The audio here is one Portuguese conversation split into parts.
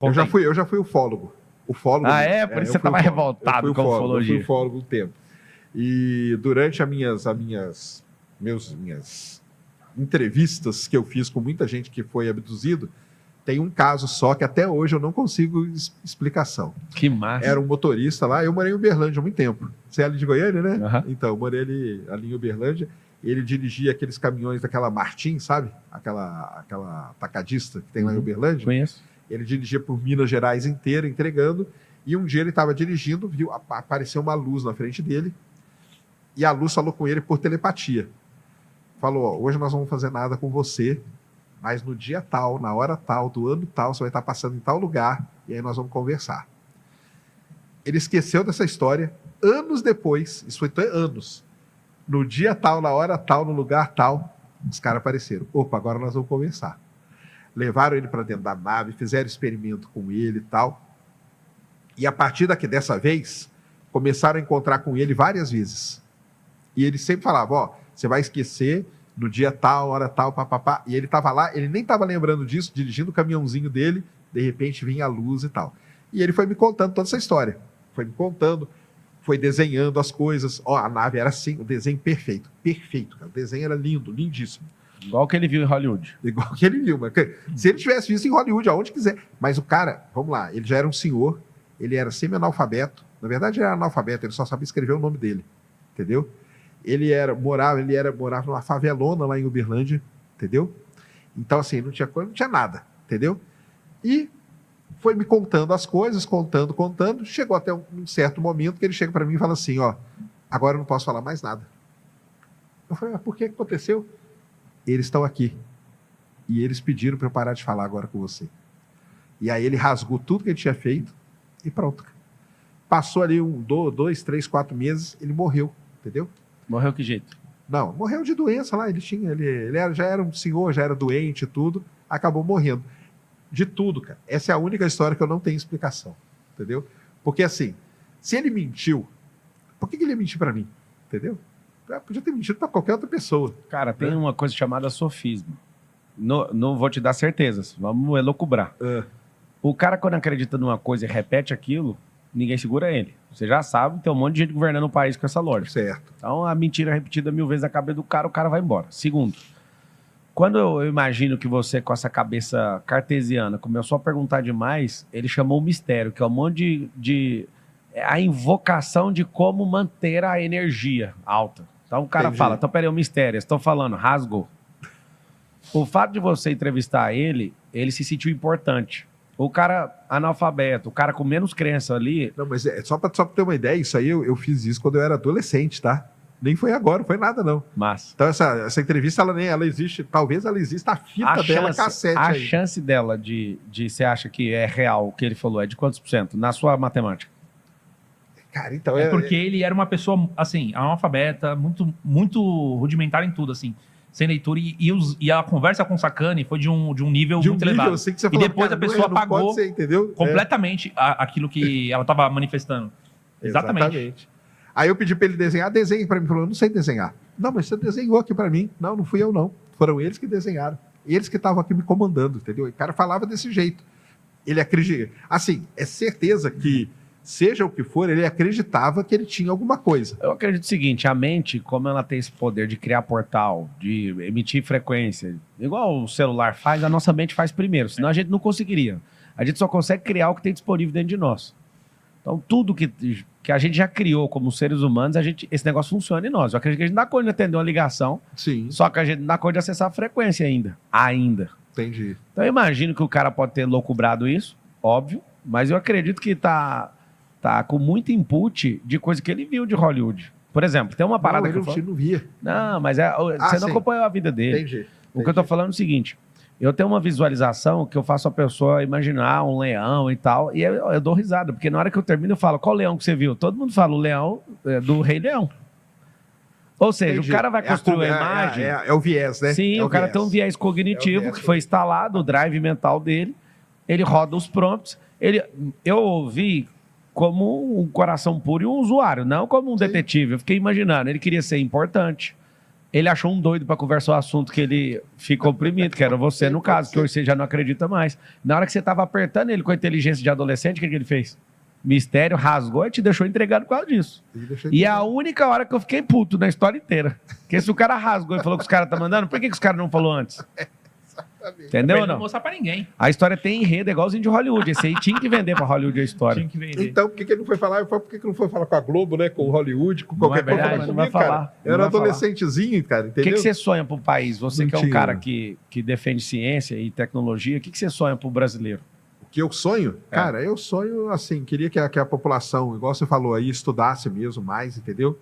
Eu já fui ufólogo. Ufólogo Ah, é? Por isso você estava revoltado com a ufologia. Eu fui ufólogo um tempo. E durante as minhas entrevistas que eu fiz com muita gente que foi abduzido, tem um caso só que até hoje eu não consigo explicação. Que massa. Era um motorista lá, eu morei em Uberlândia há muito tempo. Você é ali de Goiânia, né? Uhum. Então, eu morei ali em Uberlândia. Ele dirigia aqueles caminhões daquela Martins, sabe? Aquela atacadista que tem lá em Uberlândia. Conheço. Ele dirigia por Minas Gerais inteira, entregando. E um dia ele estava dirigindo, apareceu uma luz na frente dele. E a luz falou com ele por telepatia. Falou, ó, hoje nós não vamos fazer nada com você, mas no dia tal, na hora tal, do ano tal, você vai estar passando em tal lugar, e aí nós vamos conversar. Ele esqueceu dessa história, anos depois, isso foi anos, no dia tal, na hora tal, no lugar tal, os caras apareceram. Opa, agora nós vamos conversar. Levaram ele para dentro da nave, fizeram experimento com ele e tal, e a partir dessa vez, começaram a encontrar com ele várias vezes. E ele sempre falava, ó, você vai esquecer no dia tal, hora tal, papapá. E ele estava lá, ele nem estava lembrando disso, dirigindo o caminhãozinho dele, de repente vinha a luz e tal. E ele foi me contando toda essa história. Foi me contando, foi desenhando as coisas. Ó, a nave era assim, o desenho perfeito. Perfeito, cara. O desenho era lindo, lindíssimo. Igual que ele viu em Hollywood. Igual que ele viu. Mas, se ele tivesse visto em Hollywood, aonde quiser. Mas o cara, vamos lá, ele já era um senhor, ele era semi-analfabeto. Na verdade, ele era analfabeto, ele só sabia escrever o nome dele. Entendeu? Ele morava numa favelona lá em Uberlândia, entendeu? Então, assim, não tinha coisa, não tinha nada, entendeu? E foi me contando as coisas, contando. Chegou até um certo momento que ele chega para mim e fala assim, ó, agora eu não posso falar mais nada. Eu falei, mas por que aconteceu? Eles estão aqui. E eles pediram para eu parar de falar agora com você. E aí ele rasgou tudo que ele tinha feito e pronto. Passou ali 2, 3, 4 meses, ele morreu, entendeu? Morreu que jeito? Não, morreu de doença lá. Ele já era um senhor, já era doente e tudo, acabou morrendo. De tudo, cara. Essa é a única história que eu não tenho explicação, entendeu? Porque assim, se ele mentiu, por que ele ia mentir para mim? Entendeu? Podia ter mentido para qualquer outra pessoa. Cara, tem uma coisa chamada sofisma. Não vou te dar certezas, vamos elocubrar. O cara, quando acredita numa coisa e repete aquilo, ninguém segura ele. Você já sabe, tem um monte de gente governando o país com essa lógica. Certo. Então, a mentira repetida 1000 vezes na cabeça do cara, o cara vai embora. Segundo, quando eu imagino que você, com essa cabeça cartesiana, começou a perguntar demais, ele chamou o mistério, que é um monte a invocação de como manter a energia alta. Então, o cara fala, então, peraí, o mistério, estão falando, rasgou. O fato de você entrevistar ele se sentiu importante. O cara analfabeto, o cara com menos crença ali... Não, mas só pra ter uma ideia, isso aí eu fiz isso quando eu era adolescente, tá? Nem foi agora, não foi nada, não. Mas então, essa entrevista, ela existe, talvez ela exista, a fita dela, cassete a aí. chance dela de você acha que é real o que ele falou, é de quantos por cento? Na sua matemática? Cara, então... porque ele era uma pessoa, assim, analfabeta, muito, muito rudimentar em tudo, assim. Sem leitura, e a conversa com o Sacani foi de um nível muito elevado. Assim que você e falou, depois cara, a pessoa não apagou ser, entendeu? completamente aquilo que ela estava manifestando. Exatamente. Aí eu pedi para ele desenhar, desenhe para mim. Ele falou, eu não sei desenhar. Não, mas você desenhou aqui para mim. Não fui eu, não. Foram eles que desenharam. Eles que estavam aqui me comandando, entendeu? E o cara falava desse jeito. Ele acredita. Assim, é certeza que, seja o que for, ele acreditava que ele tinha alguma coisa. Eu acredito o seguinte, a mente, como ela tem esse poder de criar portal, de emitir frequência, igual o celular faz, a nossa mente faz primeiro, senão a gente não conseguiria. A gente só consegue criar o que tem disponível dentro de nós. Então, tudo que a gente já criou como seres humanos, esse negócio funciona em nós. Eu acredito que a gente dá conta de atender uma ligação, sim, só que a gente não dá conta de acessar a frequência ainda. Entendi. Então, eu imagino que o cara pode ter loucubrado isso, óbvio, mas eu acredito que tá com muito input de coisa que ele viu de Hollywood. Por exemplo, tem uma parada que eu não via. Não, mas você não acompanhou a vida dele. Entendi. O que eu tô falando é o seguinte, eu tenho uma visualização que eu faço a pessoa imaginar um leão e tal, e eu dou risada, porque na hora que eu termino eu falo, qual leão que você viu? Todo mundo fala o leão do Rei Leão. Ou seja, Entendi. O cara vai construir a imagem... É o viés, né? Sim, o cara tem um viés cognitivo que foi instalado, o drive mental dele, ele roda os prompts, eu ouvi como um coração puro e um usuário, não como um detetive. Eu fiquei imaginando, ele queria ser importante, Ele achou um doido pra conversar o assunto que ele ficou oprimido, que era você, no caso, que hoje você já não acredita mais. Na hora que você tava apertando ele com a inteligência de adolescente, o que ele fez? Mistério, rasgou e te deixou entregado por causa disso. E é a única hora que eu fiquei puto na história inteira. Porque se o cara rasgou e falou que os caras tá mandando, por que os caras não falou antes? Entendeu ou Não não? mostrar pra ninguém. A história tem enredo, é igualzinho de Hollywood. Esse aí tinha que vender pra Hollywood a história. Tinha que vender. Então, por que ele não foi falar? Por que não foi falar com a Globo, né? Com o Hollywood, com Não qualquer é verdade, coisa? não vai falar. Cara. Eu Não era vai falar. adolescentezinho, cara, O entendeu? que você sonha pro país? Você Não que é um tinha, cara né? que defende ciência e tecnologia, o que você sonha pro brasileiro? O que eu sonho? Cara, eu sonho, assim, queria que a população, igual você falou aí, estudasse mesmo mais, entendeu?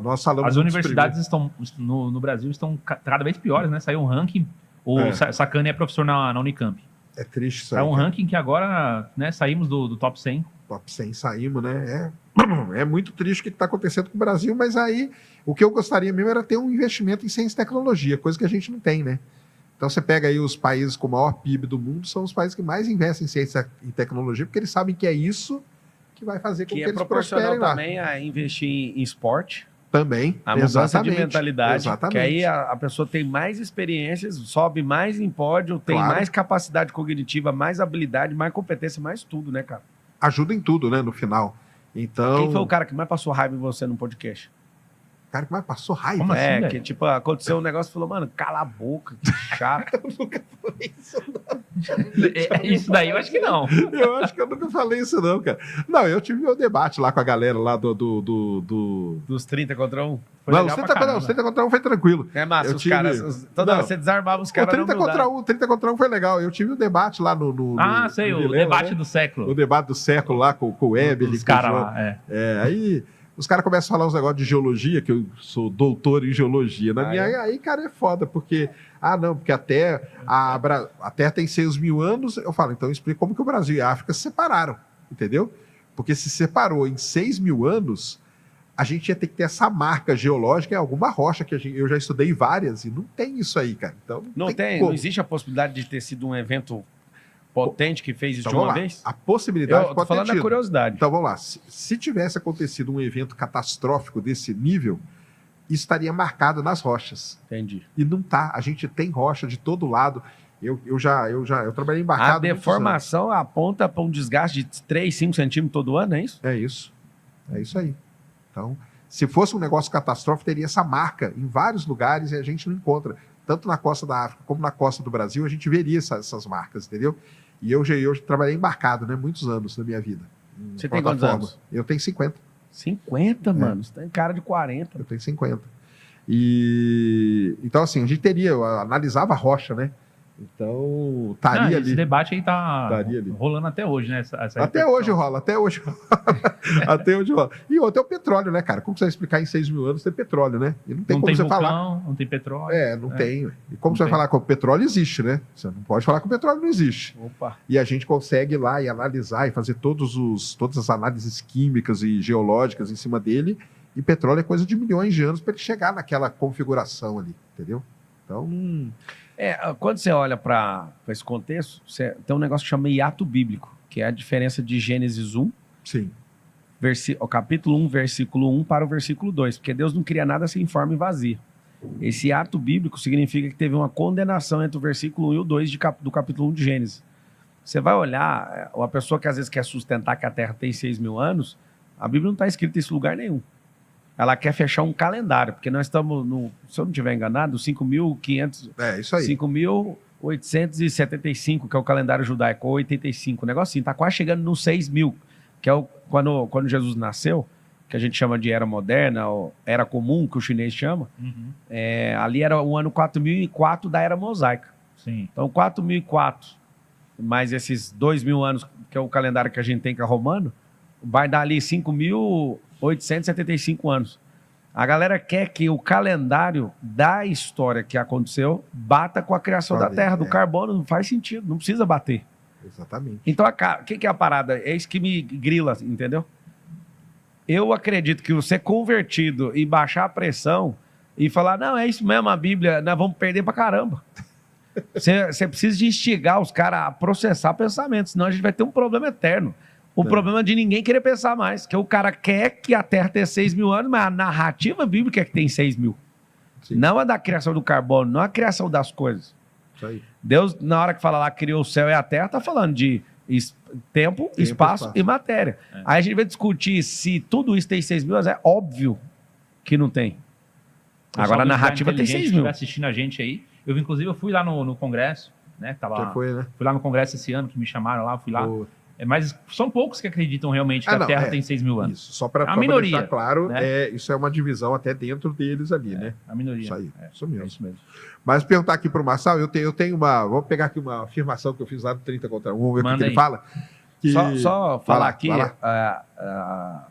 Nós falamos... As dos universidades estão, no Brasil estão cada vez piores, né? Saiu um ranking, o Sacani é professor na Unicamp. É triste isso aí. Saiu um cara. ranking que agora, né, saímos do top 100. Top 100 saímos, né? É muito triste o que está acontecendo com o Brasil, mas aí o que eu gostaria mesmo era ter um investimento em ciência e tecnologia, coisa que a gente não tem, né? Então você pega aí os países com o maior PIB do mundo, são os países que mais investem em ciência e tecnologia, porque eles sabem que é isso que vai fazer com que, Que é eles proporcional prosperem lá. também a investir em esporte, Também, a mudança de exatamente, mentalidade, exatamente. que aí a pessoa tem mais experiências, sobe mais em pódio, tem Claro. mais capacidade cognitiva, mais habilidade, mais competência, mais tudo, né, cara? Ajuda em tudo, né, no final. Então, Quem foi o cara que mais passou raiva em você no podcast? o cara que mais passou raiva. Como assim, velho? Que tipo, aconteceu um negócio e falou, mano, cala a boca, que chato. Eu nunca falei isso, Isso daí eu acho que não. eu acho que eu nunca falei isso não, cara. Não, eu tive meu debate lá com a galera lá do... Dos 30 contra 1. Foi Não, legal os pra 30 contra, caramba. os 30 contra 1 foi tranquilo. É massa, Eu os tive- caras. Toda Não. hora você desarmava os O caras. 30 contra 1, 30 contra 1 foi legal. Eu tive o debate lá no Ah, sei, no o Vilela, debate né? do século. O debate do século lá com o Weber. Os caras lá, Aí os caras começam a falar uns negócios de geologia, que eu sou doutor em geologia. Aí, cara, é foda, porque... Ah, não, porque até a Terra tem 6 mil anos. Eu falo, então explica como que o Brasil e a África se separaram, entendeu? Porque se separou em 6 mil anos, a gente ia ter que ter essa marca geológica em alguma rocha, que eu já estudei várias, e não tem isso aí, cara. Então, Não tem, como. não existe a possibilidade de ter sido um evento potente que fez isso Então, de uma vamos lá. vez? A possibilidade Eu tô pode falando ter da tido. curiosidade. Então vamos lá. Se tivesse acontecido um evento catastrófico desse nível, isso estaria marcado nas rochas. Entendi. E não tá. A gente tem rocha de todo lado. Eu trabalhei embarcado. A há muitos deformação aponta para um desgaste de 3, 5 centímetros todo ano, é isso? anos. É isso. É isso aí. Então, se fosse um negócio catastrófico, teria essa marca em vários lugares e a gente não encontra. Tanto na costa da África como na costa do Brasil, a gente veria essas marcas, entendeu? E eu trabalhei embarcado, né? Muitos anos da minha vida. em Você tem quantos plataforma. anos? Eu tenho 50. 50, mano. Você tem cara de 40. Eu tenho 50. Então, assim, a gente eu analisava a rocha, né? Então, estaria Esse ali. debate aí tá Estaria ali. rolando até hoje, né? essa Até reflexão. hoje rola, até hoje rola. Até hoje rola. E outro é o petróleo, né, cara? Como você vai explicar em 6 mil anos ter petróleo, né? E não tem Não como tem você vulcão, falar. não tem petróleo. Não tem. E como Não você vai tem. falar que o petróleo existe, né? Você não pode falar que o petróleo não existe. Opa. E a gente consegue ir lá e analisar e fazer todas as análises químicas e geológicas em cima dele. E petróleo é coisa de milhões de anos para ele chegar naquela configuração ali, entendeu? Então, Quando você olha para esse contexto, tem um negócio que chama hiato bíblico, que é a diferença de Gênesis 1, sim. o capítulo 1, versículo 1 para o versículo 2, porque Deus não cria nada sem forma e vazia. Esse ato bíblico significa que teve uma condenação entre o versículo 1 e o 2 do capítulo 1 de Gênesis. Você vai olhar, uma pessoa que às vezes quer sustentar que a Terra tem 6 mil anos, a Bíblia não está escrita isso em lugar nenhum. Ela quer fechar um calendário, porque nós estamos, se eu não estiver enganado, 5.500... Isso aí. 5.875, que é o calendário judaico, ou 85, o negocinho, tá quase chegando no 6.000, que é quando Jesus nasceu, que a gente chama de era moderna, ou era comum, que o chinês chama, Uhum. ali era o ano 4.004 da era mosaica. Sim. Então, 4.004, mais esses 2.000 anos, que é o calendário que a gente tem, que é romano, vai dar ali 5.875 anos. A galera quer que o calendário da história que aconteceu bata com a criação da Terra, do carbono. Não faz sentido, não precisa bater. Exatamente. Então, o que é a parada? É isso que me grila, entendeu? Eu acredito que você convertido e baixar a pressão e falar, não, é isso mesmo, a Bíblia, nós vamos perder pra caramba. Você precisa de instigar os caras a processar pensamentos, senão a gente vai ter um problema eterno. O problema de ninguém querer pensar mais, que o cara quer que a Terra tenha 6 mil anos, mas a narrativa bíblica é que tem 6 mil. Sim. Não a da criação do carbono, não a criação das coisas. Isso aí. Deus, na hora que fala lá, criou o céu e a terra, tá falando de tempo, espaço e matéria. Aí a gente vai discutir se tudo isso tem 6 mil anos. É óbvio que não tem. Agora a narrativa tem 6 mil. Assistindo a gente aí. Inclusive, eu fui lá no Congresso, né? Já foi, né? Fui lá no Congresso esse ano, que me chamaram lá, fui lá. Mas são poucos que acreditam realmente que a Terra tem 6 mil anos. Isso, só para deixar claro, né? Isso é uma divisão até dentro deles ali, né? A minoria. Isso aí, isso mesmo. É isso mesmo. Mas perguntar aqui para o Marçal, eu tenho uma... Vou pegar aqui uma afirmação que eu fiz lá no 30 contra 1, vamos ver o que ele fala. Que... Só falar aqui,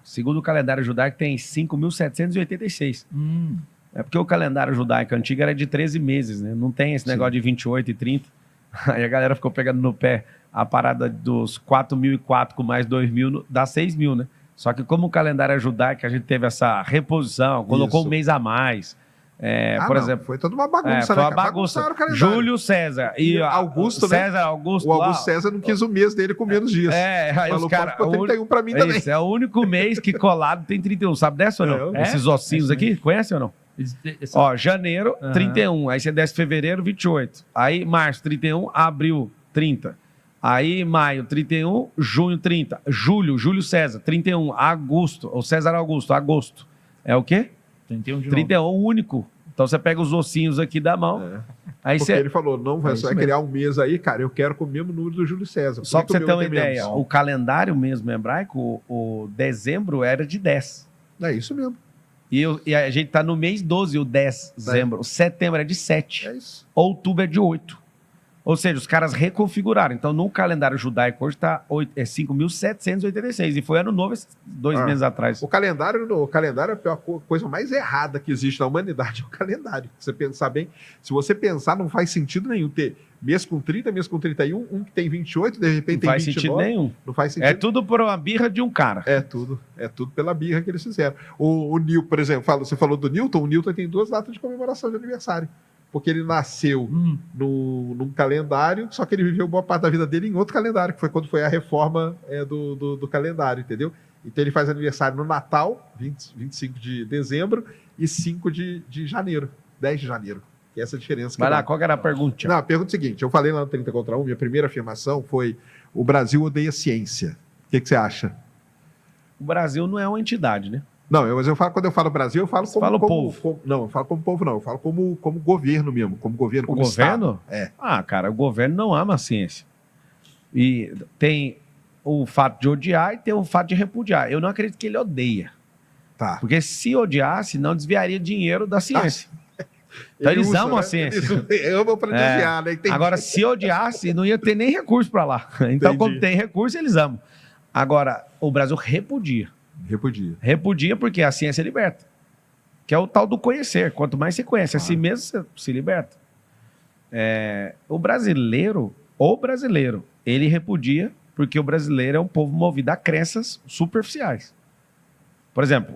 segundo o calendário judaico, tem 5.786. É porque o calendário judaico antigo era de 13 meses, né? Não tem esse negócio de 28 e 30. Aí a galera ficou pegando no pé. A parada dos 4.004 com mais 2.000 dá 6.000, né? Só que como o calendário é judaico, a gente teve essa reposição, colocou um mês a mais. Por exemplo, foi toda uma bagunça, foi uma bagunça. Júlio César e Augusto, César, né? Augusto. O Augusto César não quis o mês dele com menos dias. Aí os caras. 31 para mim também. É o único mês que colado tem 31. Sabe dessa ou não? Esses ossinhos aqui, conhece ou não? Ó, janeiro, 31. Aí você desce fevereiro, 28. Aí março, 31. Abril, 30. Aí maio, 31. Junho, 30. Júlio César, 31. Agosto, ou César Augusto, agosto. É o quê? 31 de 31, único. Então você pega os ossinhos aqui da mão. Aí porque ele falou, não, você vai criar um mês aí, cara, eu quero com o mesmo número do Júlio César. Só pra você ter uma ideia, o calendário mesmo hebraico, o dezembro era de 10. É isso mesmo. E a gente tá no mês 12, o 10 de dezembro. Setembro é de 7. É isso. Outubro é de 8. Ou seja, os caras reconfiguraram. Então, no calendário judaico hoje está 5.786. E foi ano novo, 2 meses atrás. O calendário é a coisa mais errada que existe na humanidade, é o calendário. Você pensar bem, se você pensar, não faz sentido nenhum ter mês com 30, mês com 31, um que tem 28, de repente tem 29. Não faz sentido nenhum. Não faz sentido. É tudo por uma birra de um cara. É tudo pela birra que eles fizeram. O Newton, por exemplo, você falou do Newton, o Newton tem 2 datas de comemoração de aniversário. Porque ele nasceu num calendário, só que ele viveu boa parte da vida dele em outro calendário, que foi quando foi a reforma do calendário, entendeu? Então ele faz aniversário no Natal, 25 de dezembro, e 5 de janeiro, 10 de janeiro. Que é essa diferença. Vai lá, qual que era a pergunta? Não, a pergunta é a seguinte, eu falei lá no 30 contra 1, minha primeira afirmação foi: o Brasil odeia ciência. O que você acha? O Brasil não é uma entidade, né? Não, mas quando eu falo Brasil, eu falo como povo. Não, eu falo como povo, não. Eu falo como governo mesmo, como governo, como governo? Estado. Cara, o governo não ama a ciência. E tem o fato de odiar e tem o fato de repudiar. Eu não acredito que ele odeia. Tá. Porque se odiasse, não desviaria dinheiro da ciência. Então eles amam a ciência. Eu vou para desviar, né? Entendi. Agora, se odiasse, não ia ter nem recurso para lá. Então, quando tem recurso, eles amam. Agora, o Brasil repudia. Repudia porque a ciência liberta. Que é o tal do conhecer. Quanto mais você conhece a si mesmo, você se liberta. O brasileiro, ele repudia porque o brasileiro é um povo movido a crenças superficiais. Por exemplo,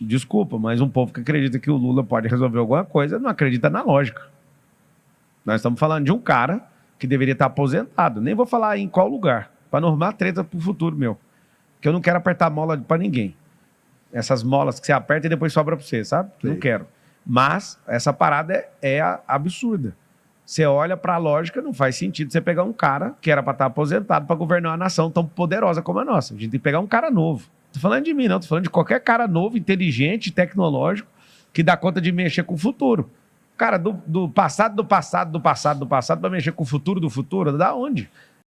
desculpa, mas um povo que acredita que o Lula pode resolver alguma coisa não acredita na lógica. Nós estamos falando de um cara que deveria estar aposentado. Nem vou falar em qual lugar, para não arrumar treta para o futuro meu. Porque eu não quero apertar mola para ninguém. Essas molas que você aperta e depois sobra para você, sabe? Sim. Não quero. Mas essa parada é absurda. Você olha para a lógica, não faz sentido você pegar um cara que era para estar aposentado para governar uma nação tão poderosa como a nossa. A gente tem que pegar um cara novo. Não tô falando de mim, não. Tô falando de qualquer cara novo, inteligente, tecnológico, que dá conta de mexer com o futuro. Cara, do passado para mexer com o futuro do futuro, da onde?